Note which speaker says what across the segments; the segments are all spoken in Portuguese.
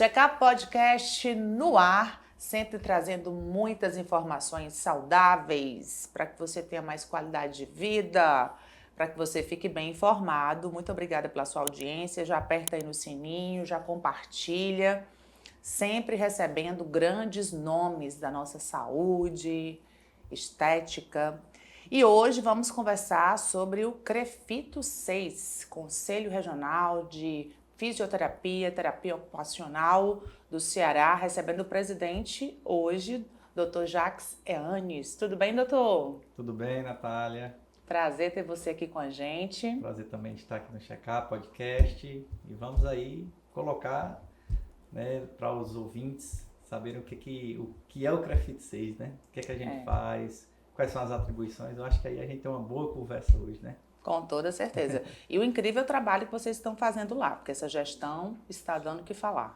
Speaker 1: Check-up Podcast no ar, sempre trazendo muitas informações saudáveis para que você tenha mais qualidade de vida, para que você fique bem informado. Muito obrigada pela sua audiência, já aperta aí no sininho, já compartilha, sempre recebendo grandes nomes da nossa saúde, estética. E hoje vamos conversar sobre o CREFITO 6, Conselho Regional de Fisioterapia, Terapia Ocupacional do Ceará, recebendo o presidente hoje, Dr. Jacques Eanes. Tudo bem, doutor?
Speaker 2: Tudo bem, Natália?
Speaker 1: Prazer ter você aqui com a gente.
Speaker 2: Prazer também de estar aqui no Check-up Podcast e vamos aí colocar, né, para os ouvintes saberem o que é o CREFITO 6, né? O que é que a gente faz, quais são as atribuições. Eu acho que aí a gente tem uma boa conversa hoje, né?
Speaker 1: Com toda certeza. E o incrível trabalho que vocês estão fazendo lá, porque essa gestão está dando o que falar,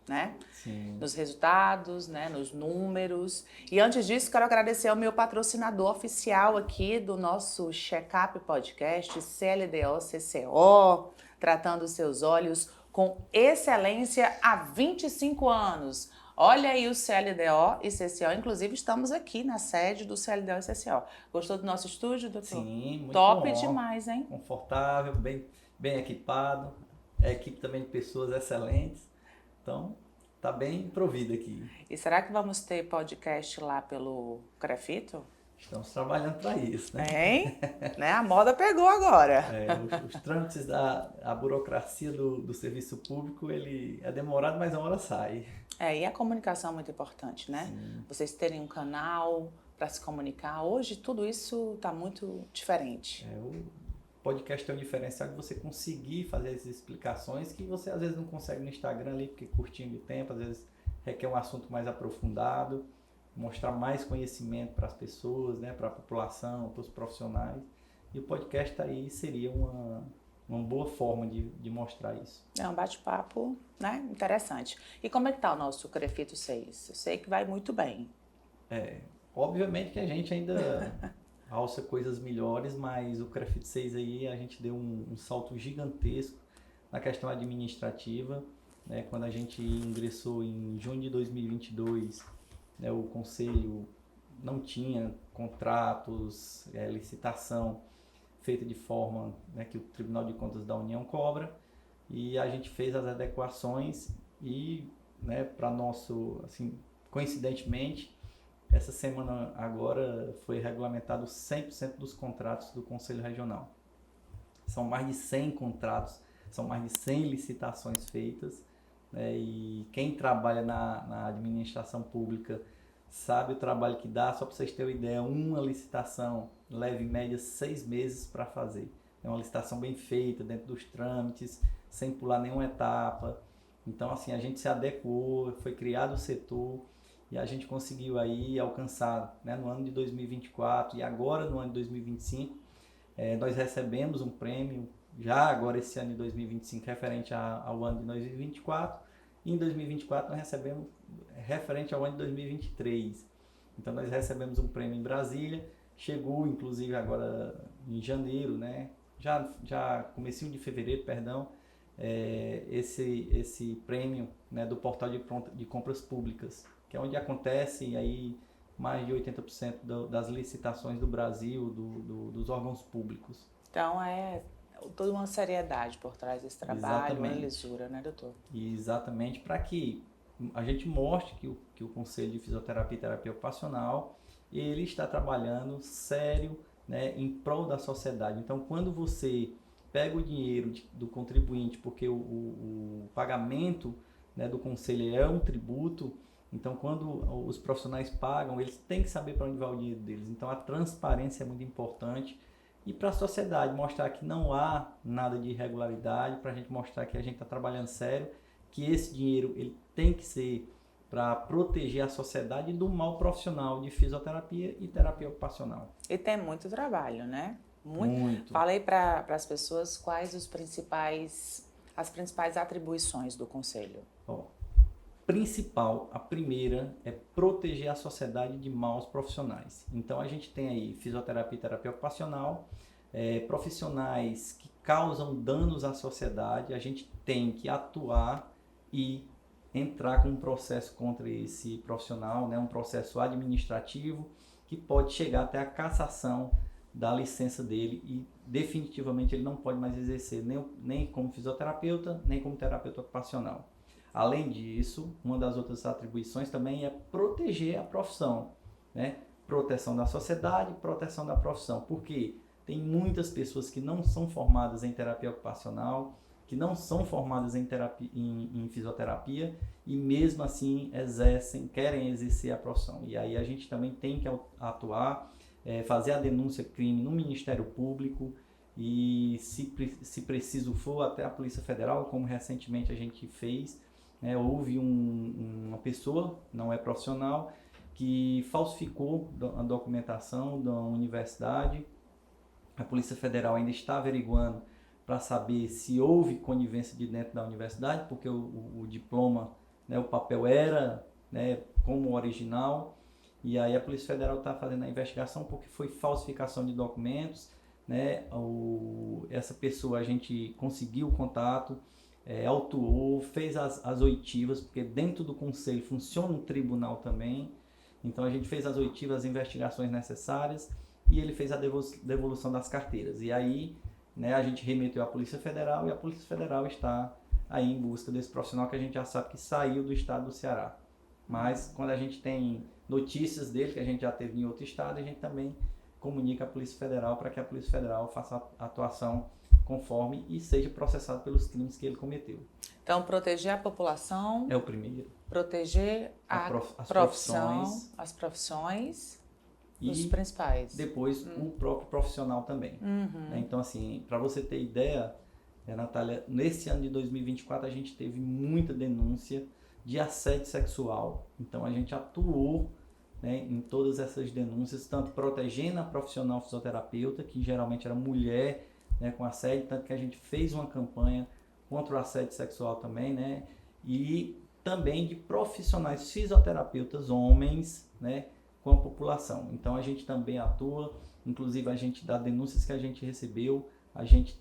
Speaker 1: né?
Speaker 2: Sim.
Speaker 1: Nos resultados, né? Nos números. E antes disso, quero agradecer ao meu patrocinador oficial aqui do nosso Check-up Podcast, CLDO CCO, tratando os seus olhos com excelência há 25 anos. Olha aí o CLDO e CCO, inclusive estamos aqui na sede do CLDO e CCO. Gostou do nosso estúdio, doutor?
Speaker 2: Sim, muito
Speaker 1: Top
Speaker 2: bom.
Speaker 1: demais, hein?
Speaker 2: Confortável, bem equipado, a equipe também de pessoas excelentes, então tá bem provido aqui.
Speaker 1: E será que vamos ter podcast lá pelo CREFITO?
Speaker 2: Estamos trabalhando para isso, né?
Speaker 1: Hein? Né? A moda pegou agora.
Speaker 2: Os trâmites a burocracia do serviço público, ele é demorado, mas uma hora sai.
Speaker 1: E a comunicação é muito importante, né?
Speaker 2: Sim.
Speaker 1: Vocês terem um canal para se comunicar. Hoje tudo isso está muito diferente.
Speaker 2: O podcast tem um diferencial de você conseguir fazer as explicações que você às vezes não consegue no Instagram ali, porque curtinho de tempo, às vezes requer um assunto mais aprofundado, mostrar mais conhecimento para as pessoas, né, para a população, para os profissionais. E o podcast aí seria uma boa forma de mostrar isso.
Speaker 1: É um bate-papo, né? Interessante. E como é que está o nosso CREFITO 6? Eu sei que vai muito bem.
Speaker 2: Obviamente que a gente ainda alça coisas melhores, mas o CREFITO 6 aí a gente deu um salto gigantesco na questão administrativa, né? Quando a gente ingressou em junho de 2022, né, o Conselho não tinha contratos, licitação feita de forma, né, que o Tribunal de Contas da União cobra, e a gente fez as adequações e, né, para nosso, assim, coincidentemente, essa semana agora foi regulamentado 100% dos contratos do Conselho Regional. São mais de 100 contratos, são mais de 100 licitações feitas, né, e quem trabalha na administração pública sabe o trabalho que dá. Só para vocês terem uma ideia, uma licitação leva em média 6 meses para fazer. É uma licitação bem feita, dentro dos trâmites, sem pular nenhuma etapa. Então, assim, a gente se adequou, foi criado o setor e a gente conseguiu aí alcançar, né, no ano de 2024 e agora no ano de 2025, nós recebemos um prêmio, já agora esse ano de 2025, referente ao ano de 2024, e em 2024 nós recebemos referente ao ano de 2023. Então nós recebemos um prêmio em Brasília, chegou inclusive agora em janeiro, né? Já comecinho de fevereiro, perdão, esse prêmio, né, do portal de compras públicas, que é onde acontece aí mais de 80% das licitações do Brasil, dos órgãos públicos.
Speaker 1: Então toda uma seriedade por trás desse trabalho, uma lisura, né, doutor?
Speaker 2: Exatamente, para que a gente mostre que o Conselho de Fisioterapia e Terapia Ocupacional ele está trabalhando sério, né, em prol da sociedade. Então, quando você pega o dinheiro do contribuinte, porque o pagamento, né, do Conselho é um tributo, então quando os profissionais pagam, eles têm que saber para onde vai o dinheiro deles. Então, a transparência é muito importante. E para a sociedade, mostrar que não há nada de irregularidade, para a gente mostrar que a gente está trabalhando sério, que esse dinheiro ele tem que ser para proteger a sociedade do mal profissional de fisioterapia e terapia ocupacional.
Speaker 1: E tem muito trabalho, né?
Speaker 2: Muito.
Speaker 1: Falei para as pessoas quais as principais atribuições do Conselho.
Speaker 2: A primeira é proteger a sociedade de maus profissionais. Então a gente tem aí fisioterapia e terapia ocupacional, profissionais que causam danos à sociedade, a gente tem que atuar e entrar com um processo contra esse profissional, né, um processo administrativo que pode chegar até a cassação da licença dele e definitivamente ele não pode mais exercer nem como fisioterapeuta, nem como terapeuta ocupacional. Além disso, uma das outras atribuições também é proteger a profissão, né? Proteção da sociedade, proteção da profissão, porque tem muitas pessoas que não são formadas em terapia ocupacional, que não são formadas em fisioterapia e mesmo assim querem exercer a profissão. E aí a gente também tem que atuar, fazer a denúncia crime no Ministério Público e, se preciso for, até a Polícia Federal, como recentemente a gente fez. Houve uma pessoa, não é profissional, que falsificou a documentação da universidade. A Polícia Federal ainda está averiguando para saber se houve conivência de dentro da universidade, porque o diploma, né, o papel era, né, como original, e aí a Polícia Federal está fazendo a investigação porque foi falsificação de documentos, né, essa pessoa a gente conseguiu o contato, autuou, fez as oitivas, porque dentro do conselho funciona um tribunal também, então a gente fez as oitivas, as investigações necessárias, e ele fez a devolução das carteiras. E aí, né, a gente remeteu à Polícia Federal e a Polícia Federal está aí em busca desse profissional que a gente já sabe que saiu do estado do Ceará. Mas quando a gente tem notícias dele, que a gente já teve em outro estado, a gente também comunica à Polícia Federal para que a Polícia Federal faça a atuação conforme e seja processado pelos crimes que ele cometeu.
Speaker 1: Então, proteger a população...
Speaker 2: É o primeiro.
Speaker 1: Proteger as profissões, os principais.
Speaker 2: Depois o próprio profissional também. Então, assim, para você ter ideia, Natália, nesse ano de 2024 a gente teve muita denúncia de assédio sexual. Então, a gente atuou, né, em todas essas denúncias, tanto protegendo a profissional fisioterapeuta, que geralmente era mulher, né, com assédio, tanto que a gente fez uma campanha contra o assédio sexual também, né, e também de profissionais fisioterapeutas homens, né, com a população. Então a gente também atua, inclusive a gente dá denúncias que a gente recebeu, a gente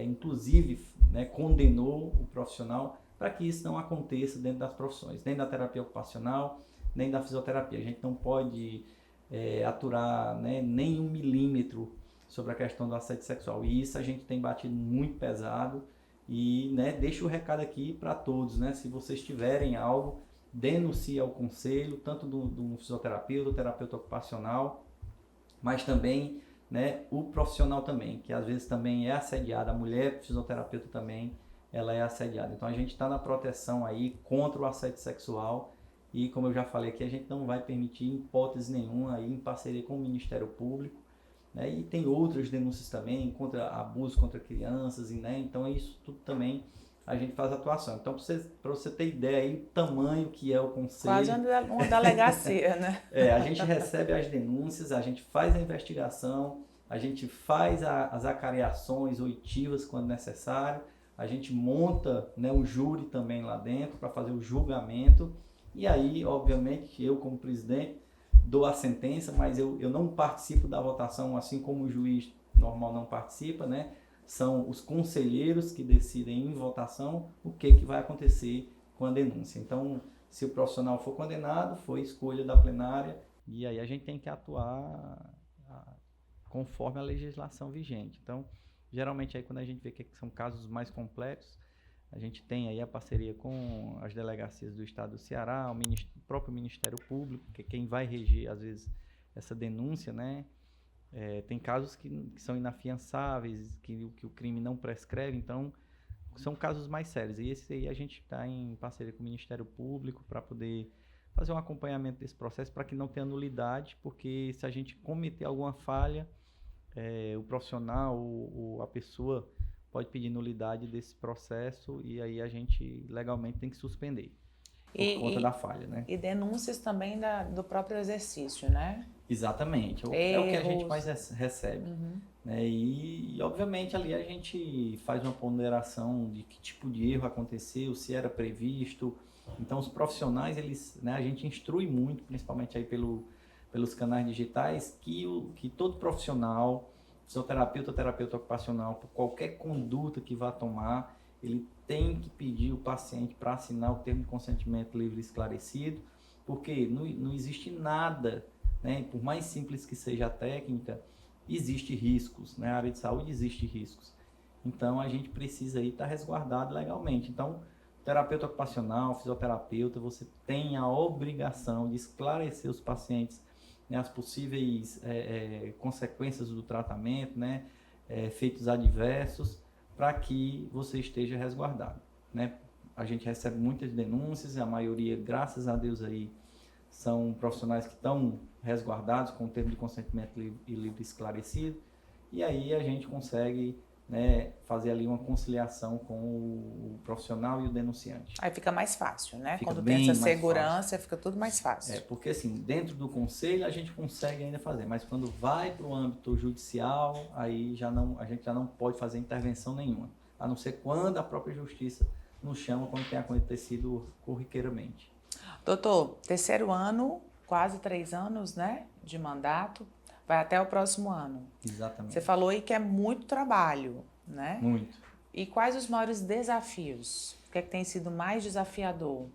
Speaker 2: inclusive, né, condenou o profissional para que isso não aconteça dentro das profissões, nem da terapia ocupacional, nem da fisioterapia. A gente não pode aturar, né, nem 1 milímetro sobre a questão do assédio sexual. E isso a gente tem batido muito pesado e, né, deixo o recado aqui para todos, né, se vocês tiverem algo, denuncie ao conselho, tanto do fisioterapeuta, do terapeuta ocupacional, mas também, né, o profissional também, que às vezes também é assediada, a mulher fisioterapeuta também, ela é assediada. Então a gente está na proteção aí contra o assédio sexual e, como eu já falei aqui, a gente não vai permitir em hipótese nenhuma, aí, em parceria com o Ministério Público, né, e tem outras denúncias também contra abuso contra crianças, né, então isso tudo também a gente faz atuação. Então, para você ter ideia aí, o tamanho que é o conselho...
Speaker 1: Quase uma delegacia, né?
Speaker 2: A gente recebe as denúncias, a gente faz a investigação, a gente faz as acariações oitivas quando necessário, a gente monta, né, um júri também lá dentro para fazer o julgamento, e aí, obviamente, eu como presidente dou a sentença, mas eu não participo da votação, assim como o juiz normal não participa, né? São os conselheiros que decidem em votação o que vai acontecer com a denúncia. Então, se o profissional for condenado, foi escolha da plenária e aí a gente tem que atuar conforme a legislação vigente. Então, geralmente aí quando a gente vê que são casos mais complexos, a gente tem aí a parceria com as delegacias do estado do Ceará, o próprio Ministério Público, que é quem vai reger, às vezes, essa denúncia, né? Tem casos que são inafiançáveis, que o crime não prescreve, então são casos mais sérios. E esse aí a gente está em parceria com o Ministério Público para poder fazer um acompanhamento desse processo para que não tenha nulidade, porque se a gente cometer alguma falha, o profissional ou a pessoa pode pedir nulidade desse processo e aí a gente legalmente tem que suspender por conta da falha, né?
Speaker 1: E denúncias também do próprio exercício, né?
Speaker 2: Exatamente, é o que a gente mais recebe. Né? E obviamente ali a gente faz uma ponderação de que tipo de erro aconteceu, se era previsto. Então os profissionais, eles, né, a gente instrui muito, principalmente aí pelos canais digitais, que todo profissional, fisioterapeuta, terapeuta ocupacional, por qualquer conduta que vá tomar, ele tem que pedir o paciente para assinar o termo de consentimento livre e esclarecido, porque não existe nada, né? Por mais simples que seja a técnica, existe riscos, né? Na área de saúde existe riscos. Então, a gente precisa aí estar resguardado legalmente. Então, terapeuta ocupacional, fisioterapeuta, você tem a obrigação de esclarecer os pacientes, né, as possíveis consequências do tratamento, né, efeitos adversos, para que você esteja resguardado, né? A gente recebe muitas denúncias, a maioria, graças a Deus, aí, são profissionais que estão resguardados com o termo de consentimento livre esclarecido, e aí a gente consegue, né, fazer ali uma conciliação com o profissional e o denunciante.
Speaker 1: Aí fica mais fácil, né?
Speaker 2: Fica
Speaker 1: Quando tem essa
Speaker 2: bem mais
Speaker 1: segurança,
Speaker 2: fácil.
Speaker 1: fica tudo mais fácil.
Speaker 2: Porque assim, dentro do conselho a gente consegue ainda fazer, mas quando vai para o âmbito judicial, aí a gente já não pode fazer intervenção nenhuma, a não ser quando a própria justiça nos chama, quando tem acontecido corriqueiramente.
Speaker 1: Doutor, terceiro ano, quase 3 anos, né, de mandato, vai até o próximo ano.
Speaker 2: Exatamente.
Speaker 1: Você falou aí que é muito trabalho, né?
Speaker 2: Muito.
Speaker 1: E quais os maiores desafios? O que é que tem sido mais desafiador?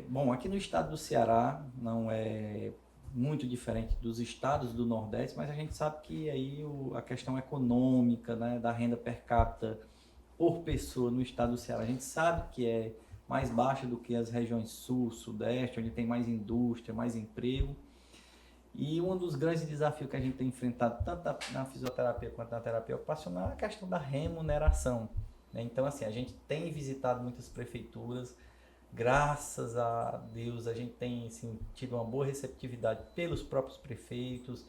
Speaker 2: Bom, aqui no estado do Ceará não é muito diferente dos estados do Nordeste, mas a gente sabe que aí a questão econômica, né, da renda per capita por pessoa no estado do Ceará, a gente sabe que é mais baixa do que as regiões sul, sudeste, onde tem mais indústria, mais emprego. E um dos grandes desafios que a gente tem enfrentado, tanto na fisioterapia quanto na terapia ocupacional, é a questão da remuneração, né? Então, assim, a gente tem visitado muitas prefeituras, graças a Deus a gente tem, assim, tido uma boa receptividade pelos próprios prefeitos,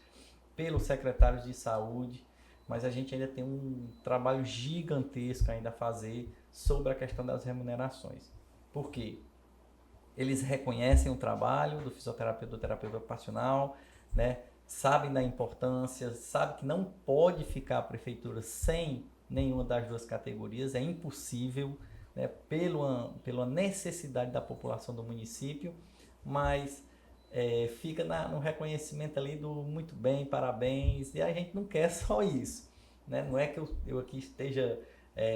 Speaker 2: pelos secretários de saúde, mas a gente ainda tem um trabalho gigantesco ainda a fazer sobre a questão das remunerações. Por quê? Eles reconhecem o trabalho do fisioterapeuta, do terapeuta ocupacional, né? Sabem da importância, sabem que não pode ficar a prefeitura sem nenhuma das duas categorias, é impossível, né? Pela necessidade da população do município, mas fica no reconhecimento ali do muito bem, parabéns, e a gente não quer só isso, né? Não é que eu aqui esteja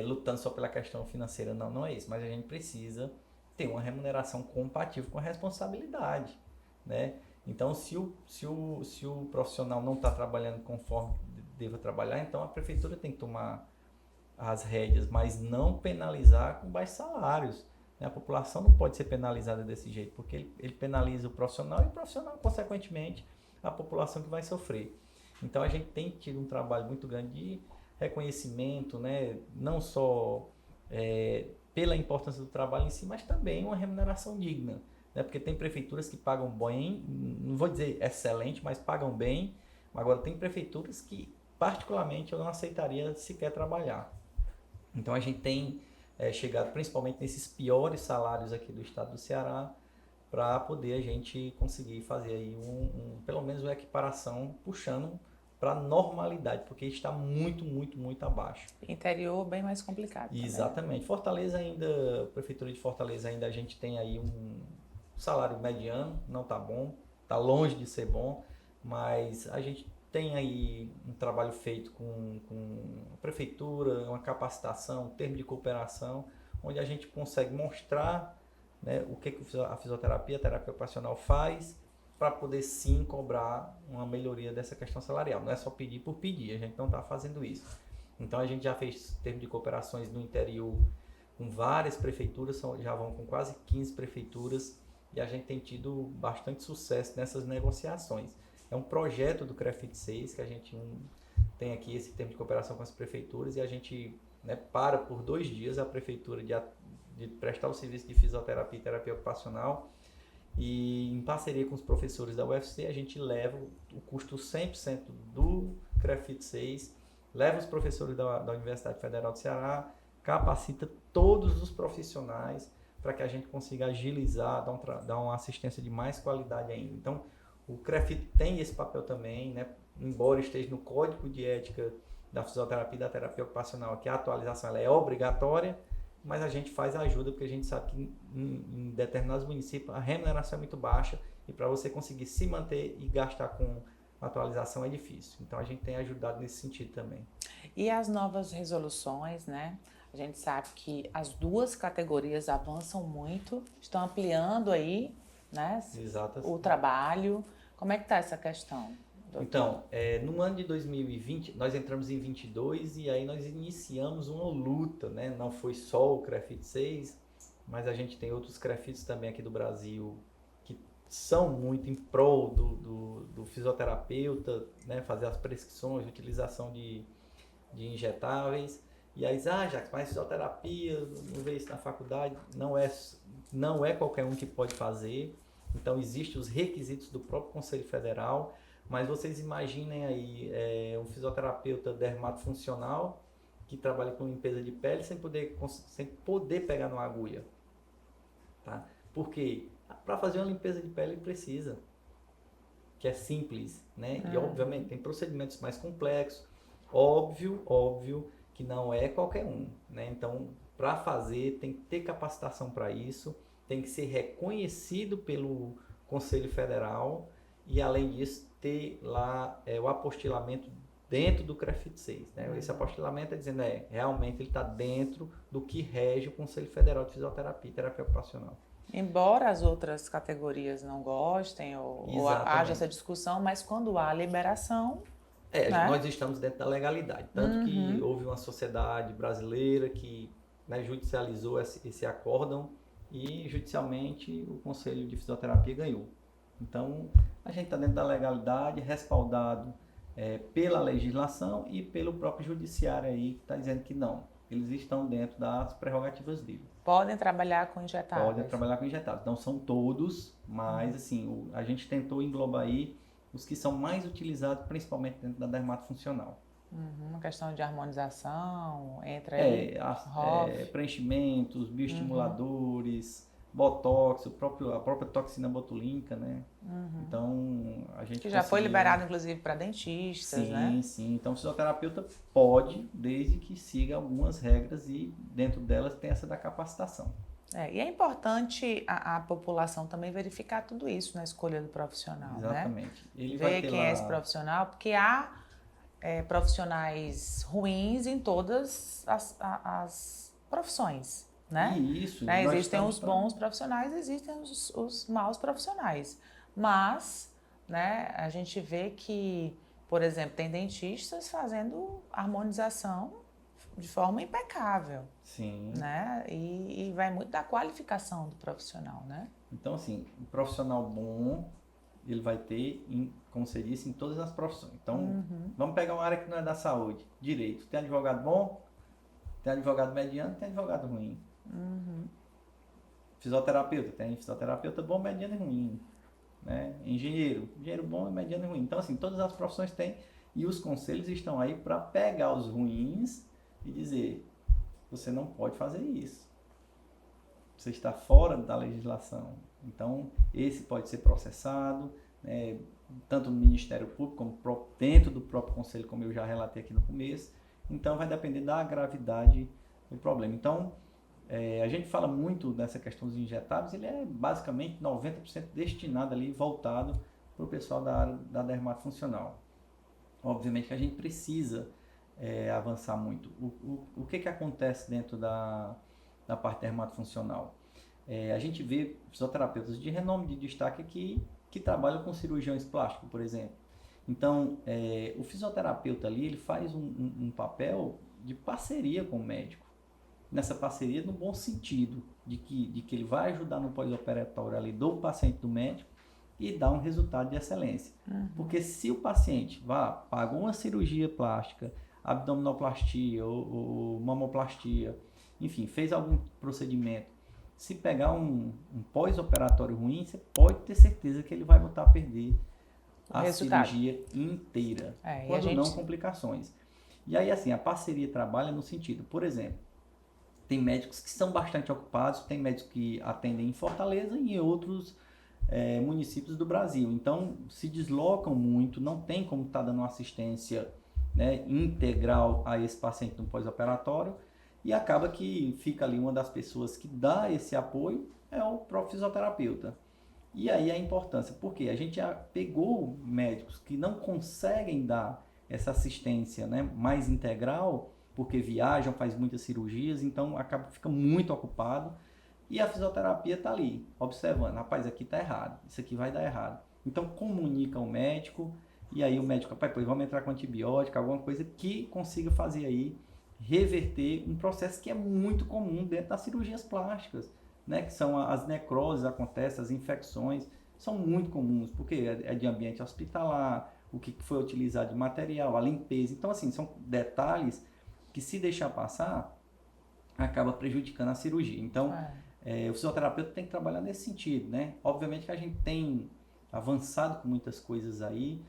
Speaker 2: lutando só pela questão financeira, não é isso, mas a gente precisa ter uma remuneração compatível com a responsabilidade, né? Então, se o profissional não está trabalhando conforme deva trabalhar, então a prefeitura tem que tomar as rédeas, mas não penalizar com baixos salários, né? A população não pode ser penalizada desse jeito, porque ele penaliza o profissional e o profissional, consequentemente, a população que vai sofrer. Então, a gente tem tido um trabalho muito grande de reconhecimento, né? Não só pela importância do trabalho em si, mas também uma remuneração digna, né? Porque tem prefeituras que pagam bem, não vou dizer excelente, mas pagam bem. Agora, tem prefeituras que, particularmente, eu não aceitaria sequer trabalhar. Então, a gente tem chegado principalmente nesses piores salários aqui do estado do Ceará, para poder a gente conseguir fazer aí pelo menos uma equiparação, puxando para a normalidade, porque está muito, muito, muito abaixo.
Speaker 1: Interior bem mais complicado.
Speaker 2: Exatamente. Também. Fortaleza ainda, Prefeitura de Fortaleza ainda a gente tem aí um salário mediano, não está bom, está longe de ser bom, mas a gente tem aí um trabalho feito com a Prefeitura, uma capacitação, um termo de cooperação, onde a gente consegue mostrar, né, o que a fisioterapia, a terapia ocupacional faz, para poder sim cobrar uma melhoria dessa questão salarial. Não é só pedir por pedir, a gente não está fazendo isso. Então a gente já fez termo de cooperações no interior com várias prefeituras, já vão com quase 15 prefeituras, e a gente tem tido bastante sucesso nessas negociações. É um projeto do CREFIT 6 que a gente tem aqui esse termo de cooperação com as prefeituras, e a gente, né, para por 2 dias a prefeitura de prestar o serviço de fisioterapia e terapia ocupacional, e em parceria com os professores da UFC, a gente leva o custo 100% do CREFIT 6, leva os professores da Universidade Federal do Ceará, capacita todos os profissionais para que a gente consiga agilizar, dar uma assistência de mais qualidade ainda. Então, o CREFIT tem esse papel também, né? Embora esteja no Código de Ética da Fisioterapia e da Terapia Ocupacional, que a atualização ela é obrigatória, mas a gente faz ajuda porque a gente sabe que em determinados municípios a remuneração é muito baixa e para você conseguir se manter e gastar com atualização é difícil. Então a gente tem ajudado nesse sentido também.
Speaker 1: E as novas resoluções, né? A gente sabe que as duas categorias avançam muito, estão ampliando aí, né,
Speaker 2: Exato.
Speaker 1: o trabalho. Como é que está essa questão, doutor?
Speaker 2: Então, no ano de 2020, nós entramos em 22 e aí nós iniciamos uma luta, né? Não foi só o CREFIT 6, mas a gente tem outros CREFITs também aqui do Brasil que são muito em prol do fisioterapeuta, né? Fazer as prescrições, utilização de injetáveis. E aí, Jacques, mas fisioterapia, não vê isso na faculdade, não é qualquer um que pode fazer. Então, existem os requisitos do próprio Conselho Federal, mas vocês imaginem aí um fisioterapeuta dermatofuncional que trabalha com limpeza de pele sem poder pegar numa agulha. Tá? Por quê? Para fazer uma limpeza de pele precisa, que é simples, né? E obviamente tem procedimentos mais complexos, óbvio que não é qualquer um, né? Então, para fazer tem que ter capacitação para isso, tem que ser reconhecido pelo Conselho Federal e, além disso, ter lá o apostilamento dentro do CREFIT 6. Né? Esse apostilamento é dizendo, realmente ele está dentro do que rege o Conselho Federal de Fisioterapia e Terapia Ocupacional.
Speaker 1: Embora as outras categorias não gostem ou haja essa discussão, mas quando há liberação... né?
Speaker 2: Nós estamos dentro da legalidade. Tanto que houve uma sociedade brasileira que, né, judicializou esse acórdão e judicialmente o Conselho de Fisioterapia ganhou. Então, a gente está dentro da legalidade, respaldado pela legislação e pelo próprio judiciário aí, que está dizendo que não. Eles estão dentro das prerrogativas dele.
Speaker 1: Podem trabalhar com injetáveis? Podem
Speaker 2: trabalhar com injetáveis. Não são todos, mas assim, a gente tentou englobar aí os que são mais utilizados, principalmente dentro da dermatofuncional.
Speaker 1: Uma questão de harmonização, entra aí
Speaker 2: preenchimentos, bioestimuladores, botox, a própria toxina botulínica, né? Então, a gente
Speaker 1: que já foi liberado, inclusive, para dentistas, né?
Speaker 2: Sim. Então, o fisioterapeuta pode, desde que siga algumas regras e dentro delas tem essa da capacitação.
Speaker 1: E é importante a população também verificar tudo isso na escolha do profissional,
Speaker 2: exatamente.
Speaker 1: né? Ver quem é esse profissional, porque há profissionais ruins em todas as profissões, né?
Speaker 2: Isso.
Speaker 1: Né? Existem os bons profissionais, existem os maus profissionais. Mas, né, a gente vê que, por exemplo, tem dentistas fazendo harmonização de forma impecável.
Speaker 2: Sim.
Speaker 1: Né? E vai muito da qualificação do profissional, né?
Speaker 2: Então, assim, um profissional bom, ele vai ter, como você disse, em todas as profissões. Então, vamos pegar uma área que não é da saúde. Direito. Tem advogado bom, tem advogado mediano, tem advogado ruim. Fisioterapeuta. Tem fisioterapeuta bom, mediano e ruim. Né? Engenheiro bom, mediano e ruim. Então, assim, todas as profissões têm. E os conselhos estão aí para pegar os ruins e dizer, você não pode fazer isso. Você está fora da legislação. Então, esse pode ser processado, né, tanto no Ministério Público, como dentro do próprio Conselho, como eu já relatei aqui no começo. Então, vai depender da gravidade do problema. Então, a gente fala muito dessa questão dos injetáveis, ele é basicamente 90% destinado ali, voltado para o pessoal da área da dermatofuncional. Obviamente que a gente precisa avançar muito. O que acontece dentro da parte dermatofuncional? A gente vê fisioterapeutas de renome, de destaque aqui, que trabalham com cirurgiões plásticos, por exemplo. Então, o fisioterapeuta ali, ele faz um papel de parceria com o médico. Nessa parceria, no bom sentido, de que ele vai ajudar no pós-operatório ali do paciente, do médico, e dar um resultado de excelência. Porque se o paciente pagou uma cirurgia plástica, abdominoplastia ou mamoplastia, enfim, fez algum procedimento, se pegar um pós-operatório ruim, você pode ter certeza que ele vai botar a perder a cirurgia inteira, quando não complicações. E aí, assim, a parceria trabalha no sentido, por exemplo, tem médicos que são bastante ocupados, tem médicos que atendem em Fortaleza e em outros municípios do Brasil. Então, se deslocam muito, não tem como estar dando uma assistência, né, integral a esse paciente no pós-operatório, e acaba que fica ali uma das pessoas que dá esse apoio é o próprio fisioterapeuta. E aí a importância, porque a gente já pegou médicos que não conseguem dar essa assistência, né, mais integral, porque viajam, faz muitas cirurgias, então fica muito ocupado. E a fisioterapia está ali, observando, rapaz, aqui está errado, isso aqui vai dar errado. Então comunica ao médico, e aí o médico, rapaz, pois vamos entrar com antibiótico, alguma coisa que consiga fazer aí, reverter um processo que é muito comum dentro das cirurgias plásticas, né? Que são as necroses, acontecem, as infecções, são muito comuns, porque é de ambiente hospitalar, o que foi utilizado de material, a limpeza. Então, assim, são detalhes que, se deixar passar, acaba prejudicando a cirurgia. Então, o fisioterapeuta tem que trabalhar nesse sentido, né? Obviamente que a gente tem avançado com muitas coisas aí,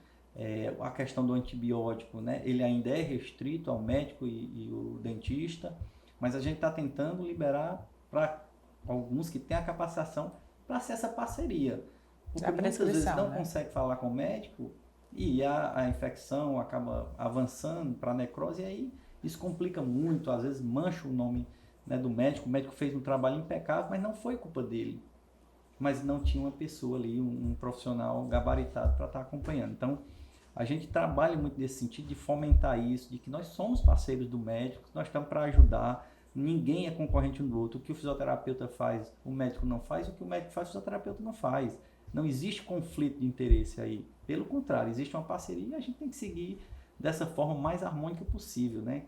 Speaker 2: a questão do antibiótico, né? Ele ainda é restrito ao médico e o dentista, mas a gente está tentando liberar para alguns que têm a capacitação para ser essa parceria. Porque muitas vezes não consegue falar com o médico e a infecção acaba avançando para a necrose, e aí isso complica muito, às vezes mancha o nome, né, do médico. O médico fez um trabalho impecável, mas não foi culpa dele. Mas não tinha uma pessoa ali, um profissional gabaritado para estar acompanhando. Então, a gente trabalha muito nesse sentido de fomentar isso, de que nós somos parceiros do médico, nós estamos para ajudar, ninguém é concorrente um do outro. O que o fisioterapeuta faz, o médico não faz, o que o médico faz, o fisioterapeuta não faz. Não existe conflito de interesse aí. Pelo contrário, existe uma parceria e a gente tem que seguir dessa forma mais harmônica possível, né?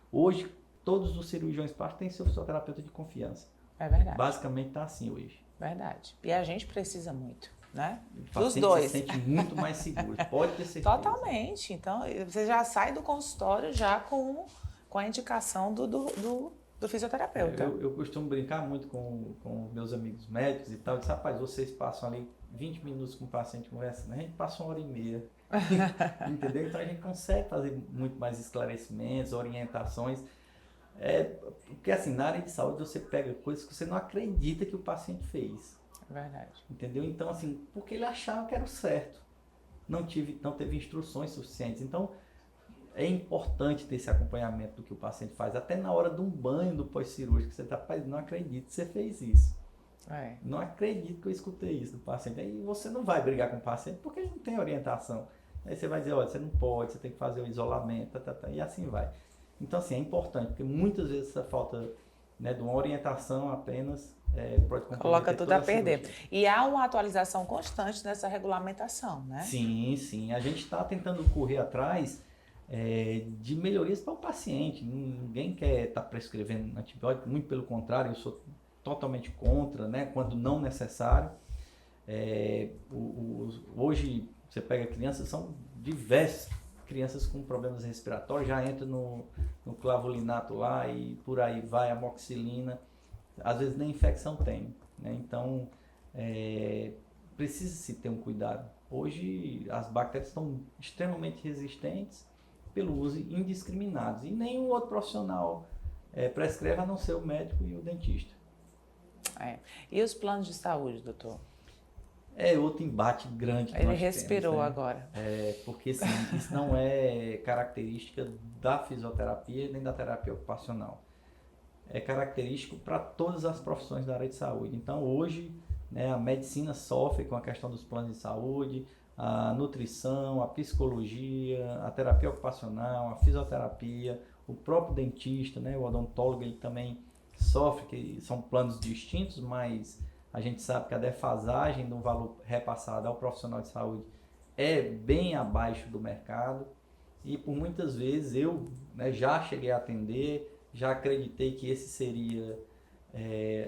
Speaker 2: Hoje, todos os cirurgiões plásticos têm seu fisioterapeuta de confiança.
Speaker 1: É verdade.
Speaker 2: Basicamente está assim hoje.
Speaker 1: Verdade. E a gente precisa muito, né?
Speaker 2: Dos dois. Se sente muito mais seguro, pode ter certeza.
Speaker 1: Totalmente. Então, você já sai do consultório já com a indicação do fisioterapeuta.
Speaker 2: Eu costumo brincar muito com meus amigos médicos e tal. Eu disse, rapaz, vocês passam ali 20 minutos com o paciente conversando, a gente passa 1h30. Entendeu? Então a gente consegue fazer muito mais esclarecimentos, orientações. Porque assim, na área de saúde você pega coisas que você não acredita que o paciente fez.
Speaker 1: Verdade.
Speaker 2: Entendeu? Então assim, porque ele achava que era o certo. Não teve instruções suficientes. Então é importante ter esse acompanhamento do que o paciente faz. Até na hora de um banho do pós-cirúrgico, você está, não acredito que você fez isso. Não acredito que eu escutei isso do paciente. Aí você não vai brigar com o paciente porque ele não tem orientação. Aí você vai dizer, olha, você não pode, você tem que fazer o isolamento, e assim vai. Então, assim, é importante, porque muitas vezes essa falta, né, de uma orientação apenas pode comprometer,
Speaker 1: coloca tudo a perder.
Speaker 2: Cirurgia.
Speaker 1: E há uma atualização constante nessa regulamentação, né?
Speaker 2: Sim. A gente está tentando correr atrás de melhorias para o paciente. Ninguém quer estar prescrevendo antibiótico, muito pelo contrário, eu sou totalmente contra, né, quando não necessário. Hoje, você pega crianças, são diversas crianças com problemas respiratórios, já entra no clavulinato lá e por aí vai, amoxicilina, às vezes nem infecção tem, né? Então, precisa-se ter um cuidado. Hoje, as bactérias estão extremamente resistentes pelo uso indiscriminado e nenhum outro profissional prescreve a não ser o médico e o dentista.
Speaker 1: E os planos de saúde, doutor?
Speaker 2: Outro embate grande que
Speaker 1: Ele
Speaker 2: nós
Speaker 1: respirou
Speaker 2: temos, né?
Speaker 1: agora.
Speaker 2: Porque assim, isso não é característica da fisioterapia nem da terapia ocupacional. É característico para todas as profissões da área de saúde. Então hoje, né, a medicina sofre com a questão dos planos de saúde, a nutrição, a psicologia, a terapia ocupacional, a fisioterapia, o próprio dentista, né, o odontólogo, ele também sofre, que são planos distintos, mas a gente sabe que a defasagem do valor repassado ao profissional de saúde é bem abaixo do mercado e por muitas vezes eu, né, já cheguei a atender, já acreditei que esse seria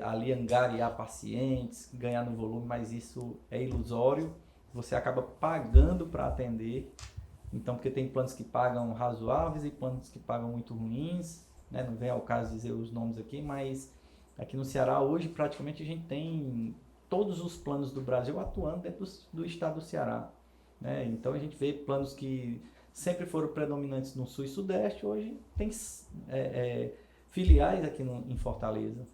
Speaker 2: ali angariar pacientes, ganhar no volume, mas isso é ilusório, você acaba pagando para atender, então porque tem planos que pagam razoáveis e planos que pagam muito ruins, né? Não vem ao caso dizer os nomes aqui, mas aqui no Ceará hoje praticamente a gente tem todos os planos do Brasil atuando dentro do estado do Ceará, né? Então a gente vê planos que sempre foram predominantes no Sul e Sudeste, hoje tem filiais aqui em Fortaleza,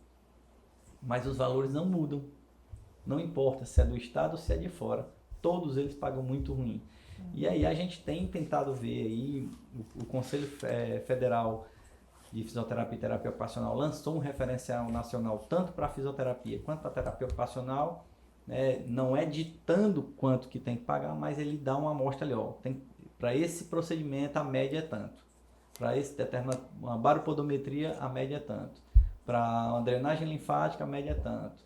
Speaker 2: mas os valores não mudam, não importa se é do estado ou se é de fora, todos eles pagam muito ruim. E aí a gente tem tentado ver aí, o Conselho Federal de Fisioterapia e Terapia Ocupacional lançou um referencial nacional tanto para a fisioterapia quanto para a terapia ocupacional, né? Não é ditando quanto que tem que pagar, mas ele dá uma amostra ali, ó, para esse procedimento a média é tanto. Para esse determinado, uma baropodometria, a média é tanto. Para uma drenagem linfática, a média é tanto.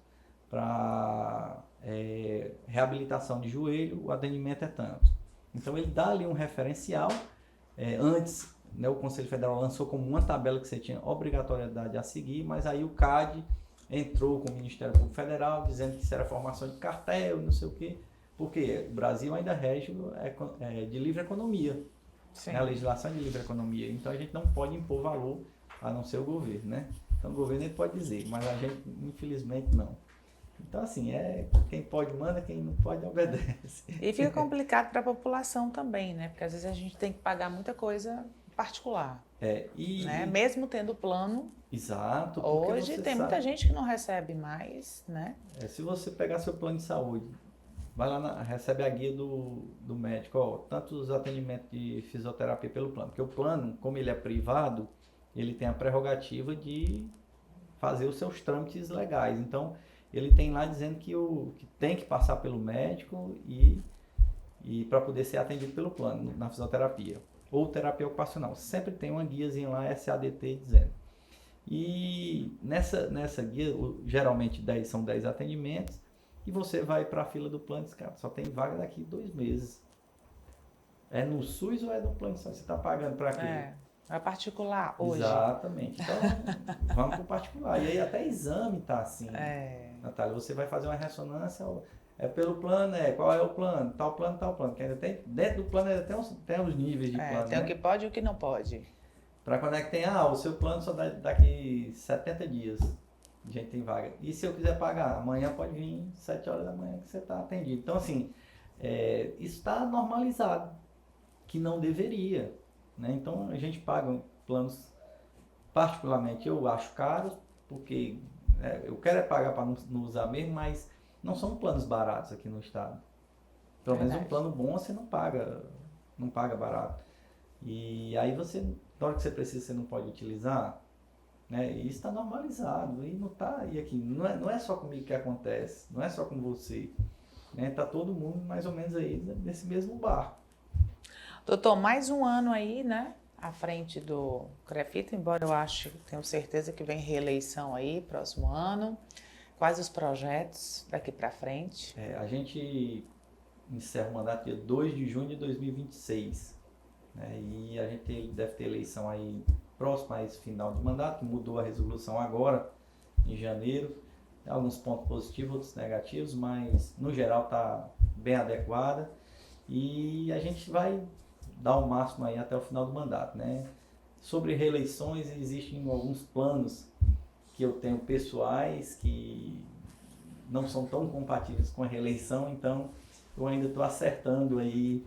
Speaker 2: Para reabilitação de joelho, o atendimento é tanto. Então ele dá ali um referencial. Antes, né, o Conselho Federal lançou como uma tabela que você tinha obrigatoriedade a seguir, mas aí o CAD entrou com o Ministério Público Federal dizendo que isso era formação de cartel, não sei o quê, porque o Brasil ainda rege de livre economia. Sim. A legislação é de livre economia, então a gente não pode impor valor a não ser o governo, né? Então o governo ele pode dizer, mas a gente infelizmente não. Então assim, quem pode manda, quem não pode obedece.
Speaker 1: E fica complicado para a população também, né? Porque às vezes a gente tem que pagar muita coisa particular. Né? Mesmo tendo plano.
Speaker 2: Exato.
Speaker 1: Hoje tem muita gente que não recebe mais, né?
Speaker 2: Se você pegar seu plano de saúde, vai lá, recebe a guia do médico, tanto os atendimentos de fisioterapia pelo plano, porque o plano, como ele é privado, ele tem a prerrogativa de fazer os seus trâmites legais. Então, ele tem lá dizendo que tem que passar pelo médico e para poder ser atendido pelo plano na fisioterapia. Ou terapia ocupacional. Sempre tem uma guiazinha lá, SADT, dizendo. E nessa guia, geralmente são 10 atendimentos, e você vai para a fila do plano e diz, cara, só tem vaga daqui 2 meses. É no SUS ou é no plano de saúde? Você está pagando para quê?
Speaker 1: É particular hoje.
Speaker 2: Exatamente. Então, vamos para o particular. E aí até exame tá assim, Natália. Você vai fazer uma ressonância, pelo plano, qual é o plano? Tal plano, tal plano. Que ainda tem, dentro do plano ainda tem os níveis de plano.
Speaker 1: Tem o que pode e o que não pode.
Speaker 2: Para quando é que tem, o seu plano só daqui 70 dias. A gente tem vaga. E se eu quiser pagar? Amanhã pode vir 7 horas da manhã que você está atendido. Então, assim, isso está normalizado, que não deveria. Né? Então, a gente paga planos, particularmente, eu acho caros, porque eu quero pagar para não usar mesmo, mas não são planos baratos aqui no estado. Pelo menos um plano bom você não paga barato. E aí na hora que você precisa, você não pode utilizar, né? E isso está normalizado e não tá, e aqui não é só comigo que acontece, não é só com você, né? Tá todo mundo mais ou menos aí nesse mesmo barco.
Speaker 1: Doutor, mais um ano aí, né? À frente do CREFITA, embora eu tenho certeza que vem reeleição aí próximo ano. Quais os projetos daqui para frente?
Speaker 2: A gente encerra o mandato dia 2 de junho de 2026. Né? E a gente deve ter eleição aí próximo a esse final de mandato, que mudou a resolução agora, em janeiro. Tem alguns pontos positivos, outros negativos, mas no geral está bem adequada. E a gente vai dar o máximo aí até o final do mandato. Né? Sobre reeleições, existem alguns planos que eu tenho pessoais que não são tão compatíveis com a reeleição, então eu ainda estou acertando aí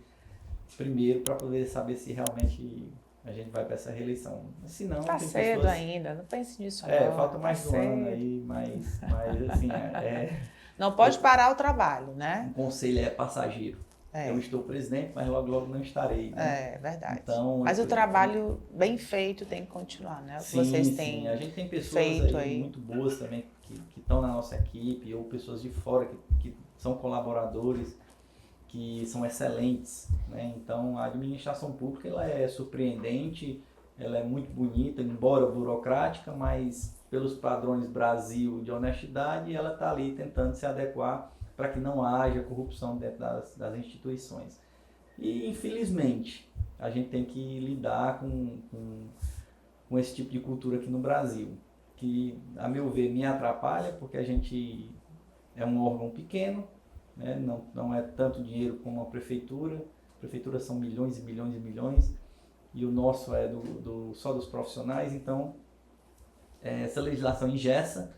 Speaker 2: primeiro para poder saber se realmente a gente vai para essa reeleição. Se não,
Speaker 1: tá
Speaker 2: tem
Speaker 1: cedo
Speaker 2: pessoas...
Speaker 1: ainda, não pense nisso não.
Speaker 2: Falta mais de um ano aí, mas assim,
Speaker 1: Não pode parar o trabalho, né?
Speaker 2: O conselho é passageiro. Eu estou presidente, mas logo não estarei. Né?
Speaker 1: Verdade.
Speaker 2: Então,
Speaker 1: mas o trabalho bem feito tem que continuar, né?
Speaker 2: Sim,
Speaker 1: vocês têm
Speaker 2: a gente tem pessoas aí muito boas também que estão na nossa equipe, ou pessoas de fora que são colaboradores, que são excelentes. Né? Então, a administração pública ela é surpreendente, ela é muito bonita, embora burocrática, mas pelos padrões Brasil de honestidade, ela está ali tentando se adequar para que não haja corrupção dentro das instituições. E, infelizmente, a gente tem que lidar com esse tipo de cultura aqui no Brasil, que, a meu ver, me atrapalha, porque a gente é um órgão pequeno, né? Não é tanto dinheiro como a prefeitura. A prefeitura são milhões e milhões e milhões, e o nosso é só dos profissionais, então essa legislação engessa,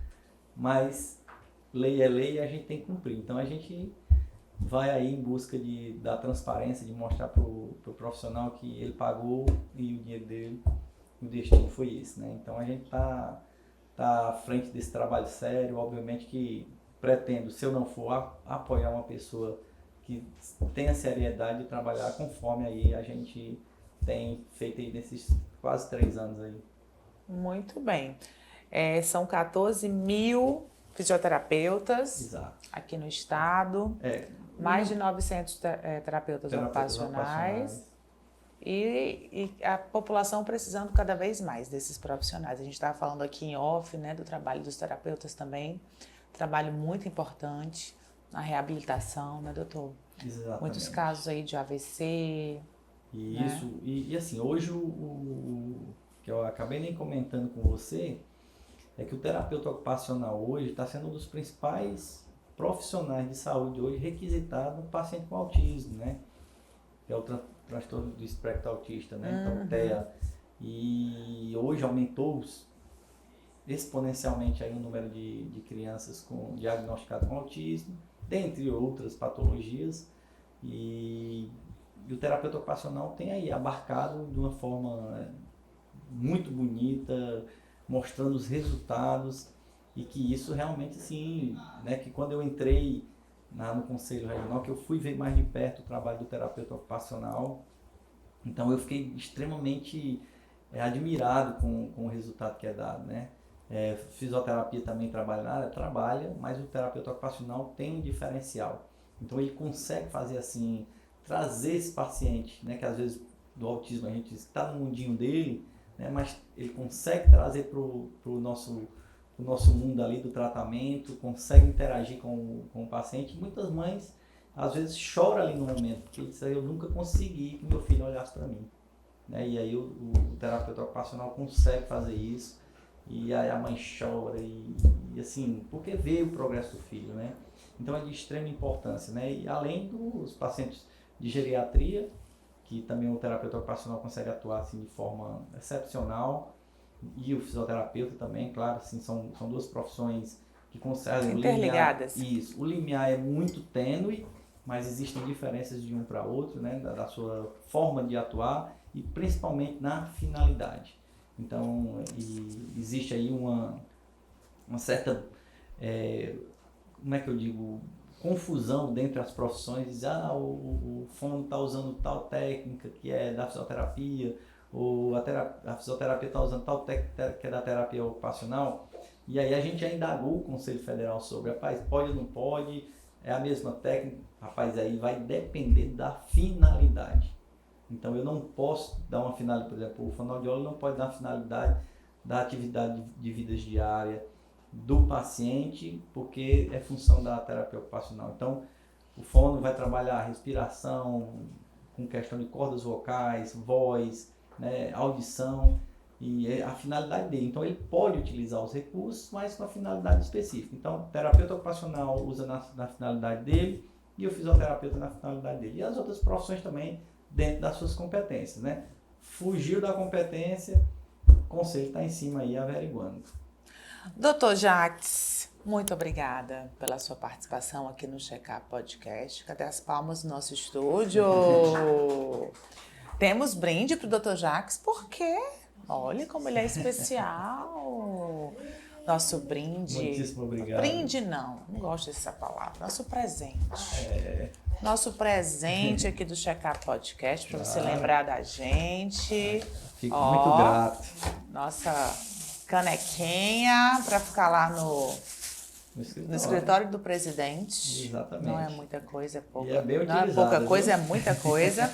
Speaker 2: mas lei é lei e a gente tem que cumprir. Então a gente vai aí em busca da transparência, de mostrar para o profissional que ele pagou e o dinheiro dele, o destino foi esse. Né? Então a gente tá à frente desse trabalho sério, obviamente que pretendo, se eu não for, apoiar uma pessoa que tenha seriedade de trabalhar conforme aí a gente tem feito aí nesses quase 3 anos aí.
Speaker 1: Muito bem. São 14 mil fisioterapeutas.
Speaker 2: Exato.
Speaker 1: Aqui no estado. Mais de 900 terapeutas ocupacionais. e a população precisando cada vez mais desses profissionais. A gente estava falando aqui em off, né, do trabalho dos terapeutas também, trabalho muito importante na reabilitação, né, doutor?
Speaker 2: Exatamente.
Speaker 1: Muitos casos aí de AVC.
Speaker 2: Isso, né? E assim, hoje o que eu acabei nem comentando com você, é que o terapeuta ocupacional hoje está sendo um dos principais profissionais de saúde hoje requisitado no paciente com autismo, né? Que é o transtorno do espectro autista, né? Então, TEA. E hoje aumentou exponencialmente aí o número de crianças diagnosticadas com autismo, dentre outras patologias. E o terapeuta ocupacional tem aí abarcado de uma forma muito bonita, mostrando os resultados, e que isso realmente, assim, né, que quando eu entrei no Conselho Regional, que eu fui ver mais de perto o trabalho do terapeuta ocupacional, então eu fiquei extremamente admirado com o resultado que é dado, né? Fisioterapia também trabalha na área, trabalha, mas o terapeuta ocupacional tem um diferencial. Então ele consegue fazer assim, trazer esse paciente, né, que às vezes do autismo a gente está no mundinho dele, né, mas ele consegue trazer para o nosso mundo ali do tratamento, consegue interagir com o paciente. Muitas mães às vezes choram ali no momento, porque dizem, eu nunca consegui que meu filho olhasse para mim. Né? E aí o terapeuta ocupacional consegue fazer isso, e aí a mãe chora, e assim, porque vê o progresso do filho, né? Então é de extrema importância, né? E além dos pacientes de geriatria, que também o terapeuta ocupacional consegue atuar assim, de forma excepcional, e o fisioterapeuta também, claro, assim, são duas profissões que conseguem...
Speaker 1: Interligadas.
Speaker 2: Isso, o limiar é muito tênue, mas existem diferenças de um para outro, né? Da sua forma de atuar, e principalmente na finalidade. Então, existe aí uma certa, como é que eu digo, confusão dentro das profissões. Diz, o fono está usando tal técnica que é da fisioterapia, ou a fisioterapia está usando tal técnica que é da terapia ocupacional. E aí a gente já indagou o Conselho Federal sobre, rapaz, pode ou não pode, é a mesma técnica? Rapaz, aí vai depender da finalidade. Então eu não posso dar uma finalidade, por exemplo, o fonoaudiólogo não pode dar uma finalidade da atividade de vida diária do paciente, porque é função da terapia ocupacional. Então o fono vai trabalhar a respiração, com questão de cordas vocais, voz, né, audição, e é a finalidade dele. Então ele pode utilizar os recursos, mas com a finalidade específica. Então o terapeuta ocupacional usa na finalidade dele, e o fisioterapeuta na finalidade dele. E as outras profissões também dentro das suas competências, né? Fugiu da competência, o conselho está em cima aí averiguando.
Speaker 1: Doutor Jacques, muito obrigada pela sua participação aqui no Checkup Podcast. Cadê as palmas do nosso estúdio? Temos brinde para o Dr. Jacques, porque olha como ele é especial. Nosso brinde.
Speaker 2: Muitíssimo obrigado.
Speaker 1: Brinde não gosto dessa palavra. Nosso presente. Nosso presente aqui do Checkup Podcast, para você lembrar da gente.
Speaker 2: Fico muito grato.
Speaker 1: Nossa canequinha para ficar lá no escritório do presidente.
Speaker 2: Exatamente.
Speaker 1: Não é muita coisa, é pouca.
Speaker 2: E é bem
Speaker 1: não é pouca coisa, é muita coisa.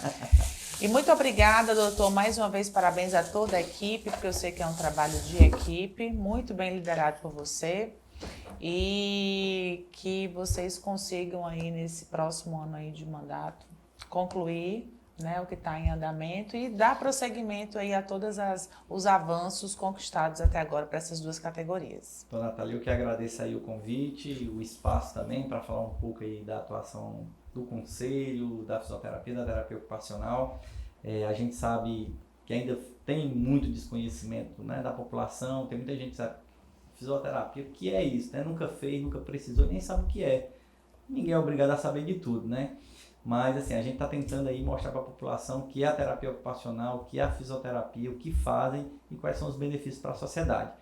Speaker 1: E muito obrigada, doutor. Mais uma vez, parabéns a toda a equipe, porque eu sei que é um trabalho de equipe, muito bem liderado por você. E que vocês consigam aí nesse próximo ano aí de mandato concluir, né, o que está em andamento e dar prosseguimento aí a todos os avanços conquistados até agora para essas duas categorias.
Speaker 2: Então, Natália, eu que agradeço aí o convite, o espaço também para falar um pouco aí da atuação do Conselho, da fisioterapia, da terapia ocupacional. A gente sabe que ainda tem muito desconhecimento, né, da população, tem muita gente que sabe fisioterapia, o que é isso, né? Nunca fez, nunca precisou, nem sabe o que é. Ninguém é obrigado a saber de tudo, né? Mas assim, a gente está tentando aí mostrar para a população o que é a terapia ocupacional, o que é a fisioterapia, o que fazem e quais são os benefícios para a sociedade.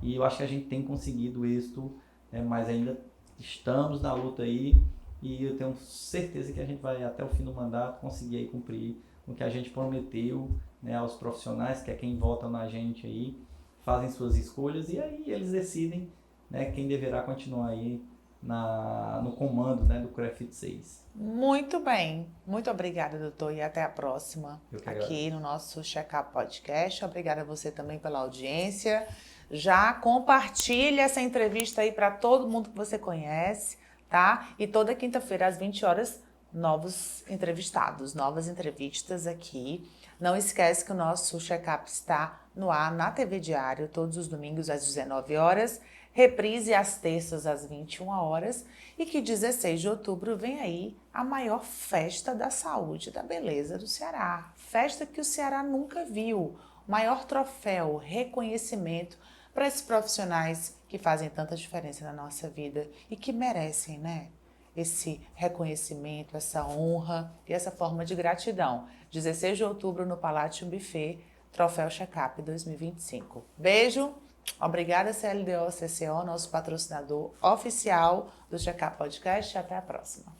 Speaker 2: E eu acho que a gente tem conseguido êxito, né? Mas ainda estamos na luta aí, e eu tenho certeza que a gente vai até o fim do mandato conseguir aí cumprir o que a gente prometeu, né, aos profissionais, que é quem vota na gente aí, fazem suas escolhas e aí eles decidem, né, quem deverá continuar aí no comando, né, do CREFIT 6.
Speaker 1: Muito bem. Muito obrigada, doutor, e até a próxima
Speaker 2: Eu que
Speaker 1: aqui
Speaker 2: agradeço.
Speaker 1: no nosso Checkup Podcast. Obrigada a você também pela audiência. Já compartilha essa entrevista aí para todo mundo que você conhece, tá? E toda quinta-feira às 20 horas, novos entrevistados, novas entrevistas aqui. Não esquece que o nosso Checkup está no ar na TV Diário, todos os domingos às 19 horas, reprise às terças às 21 horas, e que 16 de outubro vem aí a maior festa da saúde e da beleza do Ceará. Festa que o Ceará nunca viu. Maior troféu, reconhecimento para esses profissionais que fazem tanta diferença na nossa vida e que merecem, né? Esse reconhecimento, essa honra e essa forma de gratidão. 16 de outubro no Palácio Buffet, Troféu Checkup 2025. Beijo, obrigada CLDO CCO, nosso patrocinador oficial do Checkup Podcast, e até a próxima.